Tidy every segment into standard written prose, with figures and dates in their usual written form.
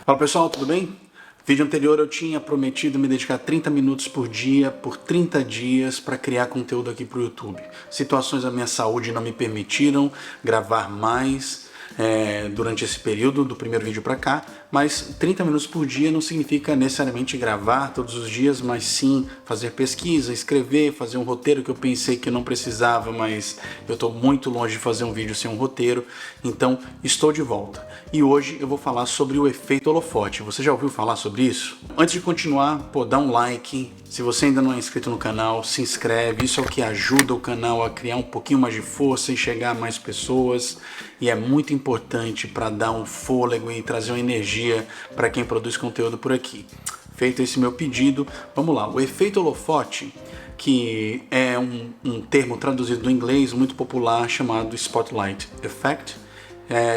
Fala pessoal, tudo bem? Vídeo anterior eu tinha prometido me dedicar 30 minutos por dia, por 30 dias, para criar conteúdo aqui para o YouTube. Situações da minha saúde não me permitiram gravar mais durante esse período, do primeiro vídeo para cá, mas 30 minutos por dia não significa necessariamente gravar todos os dias, mas sim fazer pesquisa, escrever, fazer um roteiro que eu pensei que eu não precisava, mas eu estou muito longe de fazer um vídeo sem um roteiro, então estou de volta. E hoje eu vou falar sobre o efeito holofote. Você já ouviu falar sobre isso? Antes de continuar, dá um like. Se você ainda não é inscrito no canal, se inscreve. Isso é o que ajuda o canal a criar um pouquinho mais de força e chegar a mais pessoas. E é muito importante para dar um fôlego e trazer uma energia para quem produz conteúdo por aqui. Feito esse meu pedido, vamos lá. O efeito holofote, que é um termo traduzido do inglês muito popular chamado Spotlight Effect,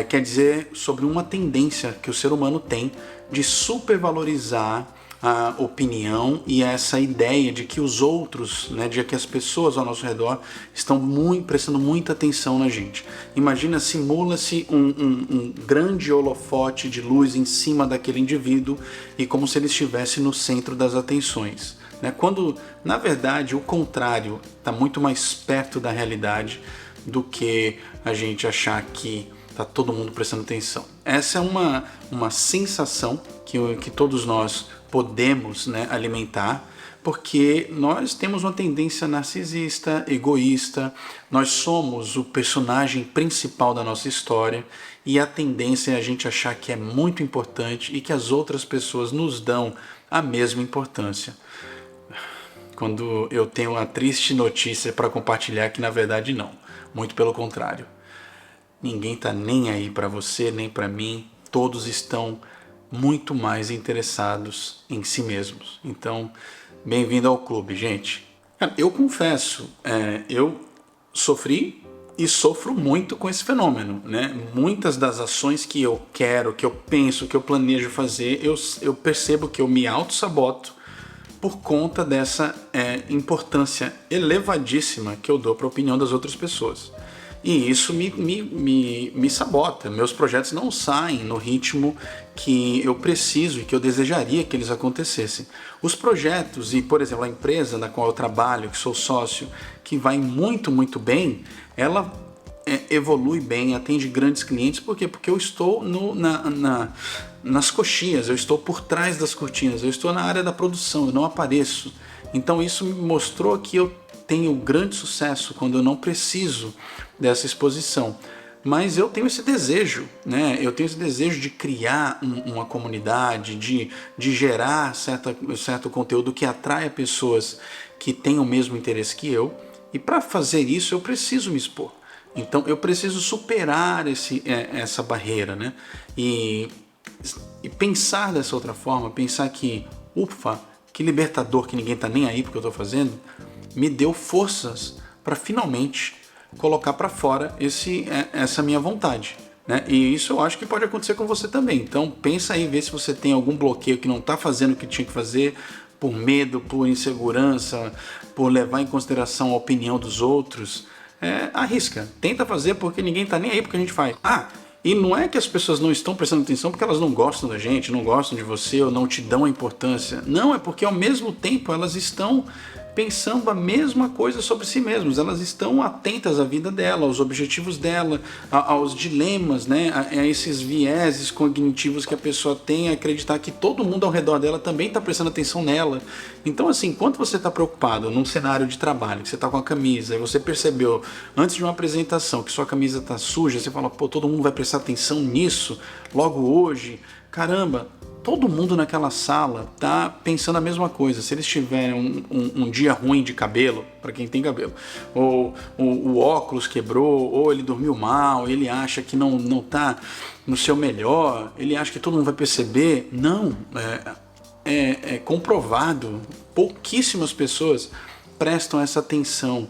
quer dizer sobre uma tendência que o ser humano tem de supervalorizar a opinião e essa ideia de que os outros, de que as pessoas ao nosso redor estão prestando muita atenção na gente. Imagina, simula-se um grande holofote de luz em cima daquele indivíduo e como se ele estivesse no centro das atenções. Quando, na verdade, o contrário está muito mais perto da realidade do que a gente achar que está todo mundo prestando atenção. Essa é uma sensação que todos nós podemos alimentar, porque nós temos uma tendência narcisista, egoísta, nós somos o personagem principal da nossa história e a tendência é a gente achar que é muito importante e que as outras pessoas nos dão a mesma importância. Quando eu tenho uma triste notícia para compartilhar que na verdade não, muito pelo contrário. Ninguém está nem aí para você, nem para mim. Todos estão muito mais interessados em si mesmos. Então, bem-vindo ao clube, gente. Eu confesso, eu sofri e sofro muito com esse fenômeno. Muitas das ações que eu quero, que eu penso, que eu planejo fazer, eu percebo que eu me auto-saboto por conta dessa importância elevadíssima que eu dou para a opinião das outras pessoas. E isso me sabota. Meus projetos não saem no ritmo que eu preciso e que eu desejaria que eles acontecessem. Os projetos e, por exemplo, a empresa na qual eu trabalho, que sou sócio, que vai muito, muito bem, ela evolui bem, atende grandes clientes. Por quê? Porque eu estou nas coxias, eu estou por trás das cortinas, eu estou na área da produção, eu não apareço. Então isso me mostrou que eu tenho grande sucesso quando eu não preciso dessa exposição. Mas eu tenho esse desejo, eu tenho esse desejo de criar uma comunidade, de gerar certo conteúdo que atraia pessoas que têm o mesmo interesse que eu. E para fazer isso eu preciso me expor. Então eu preciso superar essa barreira, e pensar dessa outra forma, pensar que, ufa, que libertador, que ninguém está nem aí porque eu estou fazendo, me deu forças para finalmente colocar para fora essa minha vontade. E isso eu acho que pode acontecer com você também. Então pensa aí, vê se você tem algum bloqueio que não está fazendo o que tinha que fazer, por medo, por insegurança, por levar em consideração a opinião dos outros. Arrisca, tenta fazer porque ninguém está nem aí porque a gente faz. E não é que as pessoas não estão prestando atenção porque elas não gostam da gente, não gostam de você ou não te dão a importância. Não, é porque ao mesmo tempo elas estão pensando a mesma coisa sobre si mesmas. Elas estão atentas à vida dela, aos objetivos dela, aos dilemas, a esses vieses cognitivos que a pessoa tem, a acreditar que todo mundo ao redor dela também está prestando atenção nela. Então assim, enquanto você está preocupado num cenário de trabalho, que você está com a camisa, e você percebeu antes de uma apresentação que sua camisa está suja, você fala, todo mundo vai prestar atenção nisso logo hoje, caramba. Todo mundo naquela sala tá pensando a mesma coisa. Se eles tiverem um dia ruim de cabelo, para quem tem cabelo, ou o óculos quebrou, ou ele dormiu mal, ele acha que não tá no seu melhor, ele acha que todo mundo vai perceber. Não, é comprovado, pouquíssimas pessoas prestam essa atenção,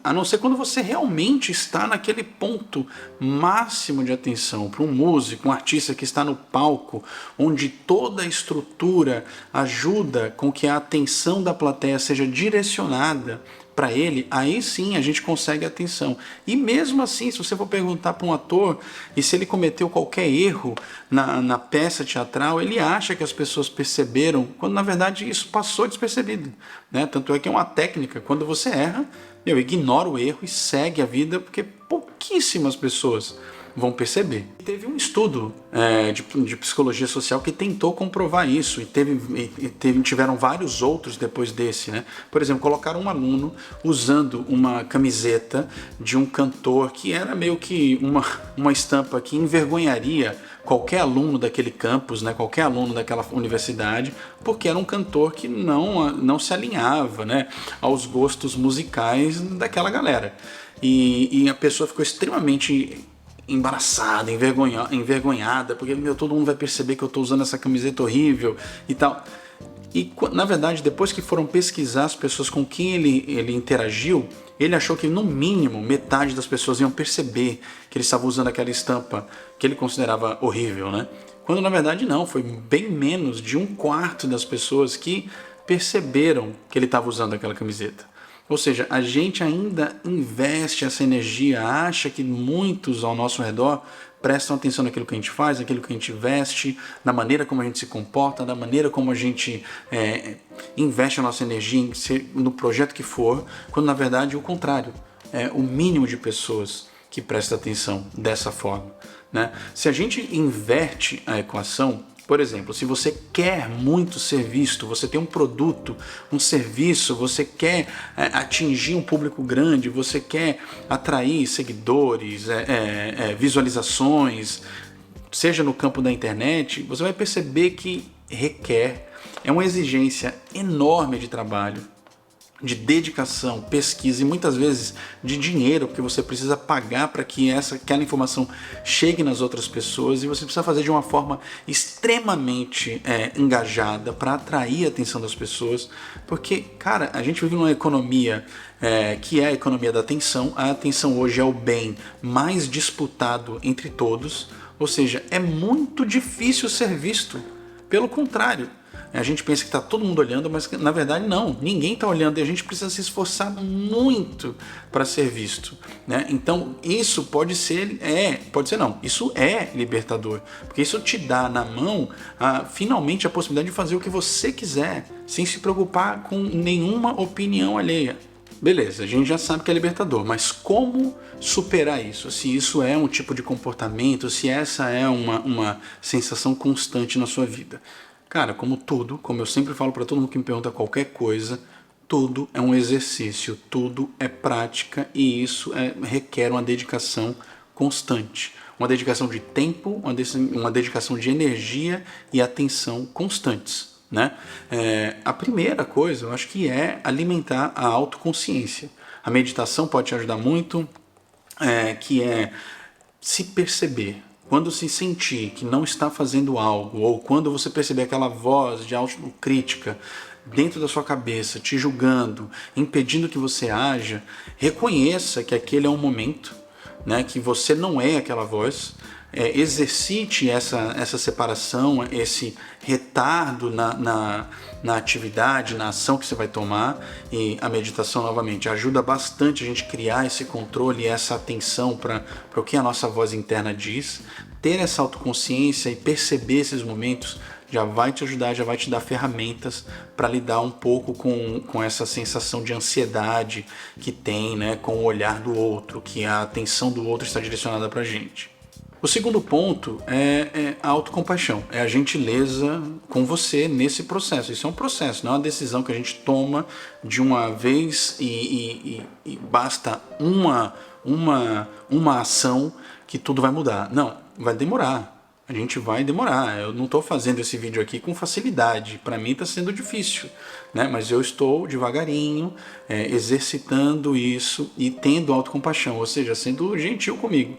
a não ser quando você realmente está naquele ponto máximo de atenção. Para um músico, um artista que está no palco, onde toda a estrutura ajuda com que a atenção da plateia seja direcionada para ele, aí sim a gente consegue atenção. E mesmo assim, se você for perguntar para um ator e se ele cometeu qualquer erro na peça teatral, ele acha que as pessoas perceberam, quando na verdade isso passou despercebido, né? Tanto é que é uma técnica, quando você erra, ignora o erro e segue a vida, porque pouquíssimas pessoas vão perceber. Teve um estudo de psicologia social que tentou comprovar isso, e tiveram vários outros depois desse, né? Por exemplo, colocaram um aluno usando uma camiseta de um cantor que era meio que uma estampa que envergonharia qualquer aluno daquele campus, né, qualquer aluno daquela universidade, porque era um cantor que não se alinhava, né, aos gostos musicais daquela galera. E a pessoa ficou extremamente embaraçada, envergonhada, porque todo mundo vai perceber que eu estou usando essa camiseta horrível e tal. E na verdade, depois que foram pesquisar as pessoas com quem ele interagiu, ele achou que no mínimo metade das pessoas iam perceber que ele estava usando aquela estampa que ele considerava horrível, né? Quando na verdade não, foi bem menos de 1/4 das pessoas que perceberam que ele estava usando aquela camiseta. Ou seja, a gente ainda investe essa energia, acha que muitos ao nosso redor prestam atenção naquilo que a gente faz, naquilo que a gente veste, na maneira como a gente se comporta, na maneira como a gente investe a nossa energia no projeto que for, quando na verdade é o contrário. É o mínimo de pessoas que prestam atenção dessa forma, né? Se a gente inverte a equação, por exemplo, se você quer muito ser visto, você tem um produto, um serviço, você quer atingir um público grande, você quer atrair seguidores, visualizações, seja no campo da internet, você vai perceber que é uma exigência enorme de trabalho, de dedicação, pesquisa e muitas vezes de dinheiro, porque você precisa pagar para que aquela informação chegue nas outras pessoas e você precisa fazer de uma forma extremamente engajada para atrair a atenção das pessoas, porque, cara, a gente vive numa economia que é a economia da atenção. A atenção hoje é o bem mais disputado entre todos, ou seja, é muito difícil ser visto. Pelo contrário, a gente pensa que está todo mundo olhando, mas na verdade não, ninguém está olhando e a gente precisa se esforçar muito para ser visto, né? Então isso isso é libertador, porque isso te dá na mão finalmente a possibilidade de fazer o que você quiser, sem se preocupar com nenhuma opinião alheia. Beleza, a gente já sabe que é libertador, mas como superar isso? Se isso é um tipo de comportamento, se essa é uma sensação constante na sua vida. Cara, como eu sempre falo para todo mundo que me pergunta qualquer coisa, tudo é um exercício, tudo é prática e isso requer uma dedicação constante. Uma dedicação de tempo, uma dedicação de energia e atenção constantes, né? A primeira coisa, eu acho que é alimentar a autoconsciência. A meditação pode te ajudar muito, que é se perceber. Quando se sentir que não está fazendo algo, ou quando você perceber aquela voz de autocrítica dentro da sua cabeça, te julgando, impedindo que você haja, reconheça que aquele é um momento, né, que você não é aquela voz, exercite essa separação, esse retardo na atividade, na ação que você vai tomar. E a meditação, novamente, ajuda bastante a gente criar esse controle e essa atenção para o que a nossa voz interna diz. Ter essa autoconsciência e perceber esses momentos já vai te ajudar, já vai te dar ferramentas para lidar um pouco com essa sensação de ansiedade que tem, né, com o olhar do outro, que a atenção do outro está direcionada para a gente. O segundo ponto é a autocompaixão, é a gentileza com você nesse processo. Isso é um processo, não é uma decisão que a gente toma de uma vez e basta uma ação que tudo vai mudar. Não, vai demorar. A gente vai demorar. Eu não estou fazendo esse vídeo aqui com facilidade. Para mim está sendo difícil, né? Mas eu estou devagarinho exercitando isso e tendo autocompaixão, ou seja, sendo gentil comigo.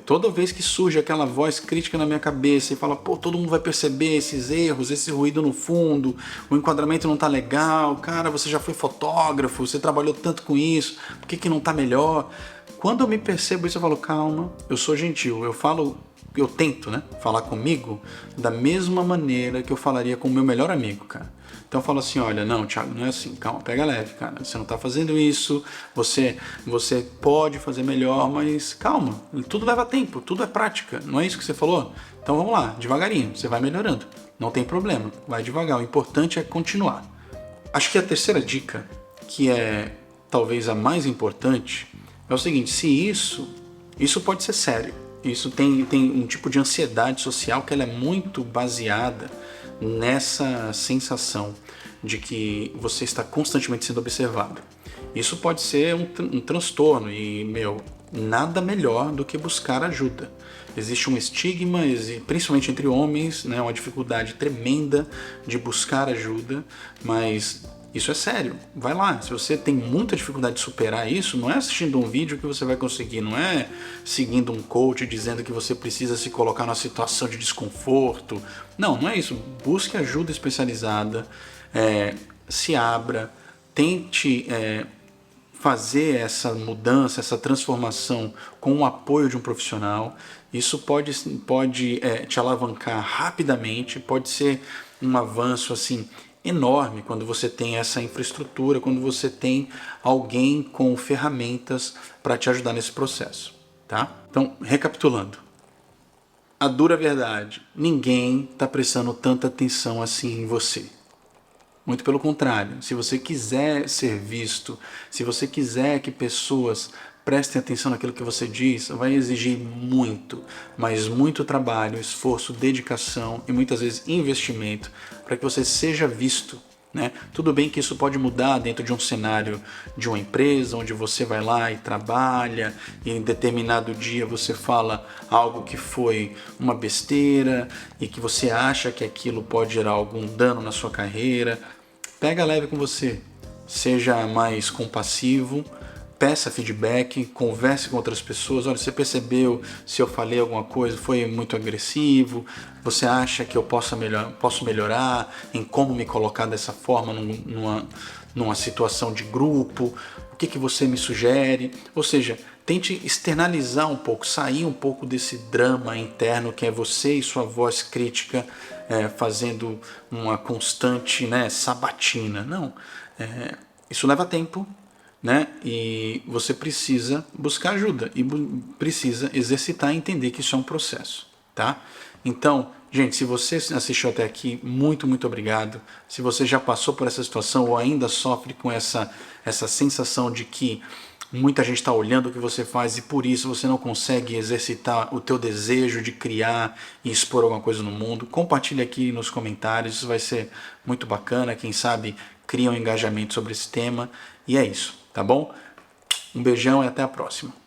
Toda vez que surge aquela voz crítica na minha cabeça e fala, pô, todo mundo vai perceber esses erros, esse ruído no fundo, o enquadramento não está legal, cara, você já foi fotógrafo, você trabalhou tanto com isso, por que não está melhor? Quando eu me percebo isso, eu falo, calma, eu sou gentil, eu falo eu tento, né, falar comigo da mesma maneira que eu falaria com o meu melhor amigo, cara. Então eu falo assim, olha, não, Thiago, não é assim, calma, pega leve, cara, você não tá fazendo isso, você pode fazer melhor, mas calma, tudo leva tempo, tudo é prática, não é isso que você falou? Então vamos lá, devagarinho, você vai melhorando, não tem problema, vai devagar, o importante é continuar. Acho que a terceira dica, que é talvez a mais importante, é o seguinte, se isso pode ser sério, isso tem um tipo de ansiedade social que ela é muito baseada nessa sensação de que você está constantemente sendo observado. Isso pode ser um transtorno e, nada melhor do que buscar ajuda. Existe um estigma, principalmente entre homens, né, uma dificuldade tremenda de buscar ajuda, mas isso é sério, vai lá. Se você tem muita dificuldade de superar isso, não é assistindo um vídeo que você vai conseguir, não é seguindo um coach dizendo que você precisa se colocar numa situação de desconforto. Não é isso. Busque ajuda especializada, se abra, tente fazer essa mudança, essa transformação com o apoio de um profissional. Isso pode te alavancar rapidamente, pode ser um avanço assim enorme quando você tem essa infraestrutura, quando você tem alguém com ferramentas para te ajudar nesse processo, tá? Então, recapitulando, a dura verdade, ninguém está prestando tanta atenção assim em você. Muito pelo contrário, se você quiser ser visto, se você quiser que pessoas prestem atenção naquilo que você diz, vai exigir muito, mas muito trabalho, esforço, dedicação e muitas vezes investimento para que você seja visto, né? Tudo bem que isso pode mudar dentro de um cenário de uma empresa, onde você vai lá e trabalha e em determinado dia você fala algo que foi uma besteira e que você acha que aquilo pode gerar algum dano na sua carreira. Pega leve com você, seja mais compassivo, peça feedback, converse com outras pessoas. Olha, você percebeu se eu falei alguma coisa, foi muito agressivo? Você acha que eu posso melhorar em como me colocar dessa forma numa situação de grupo? O que você me sugere? Ou seja, tente externalizar um pouco, sair um pouco desse drama interno que é você e sua voz crítica fazendo uma constante, né, sabatina. Não, isso leva tempo, né? E você precisa buscar ajuda e precisa exercitar e entender que isso é um processo, tá? Então, gente, se você assistiu até aqui, muito obrigado. Se você já passou por essa situação ou ainda sofre com essa sensação de que muita gente está olhando o que você faz e por isso você não consegue exercitar o teu desejo de criar e expor alguma coisa no mundo, compartilhe aqui nos comentários, isso vai ser muito bacana, quem sabe cria um engajamento sobre esse tema. E é isso, tá bom? Um beijão e até a próxima.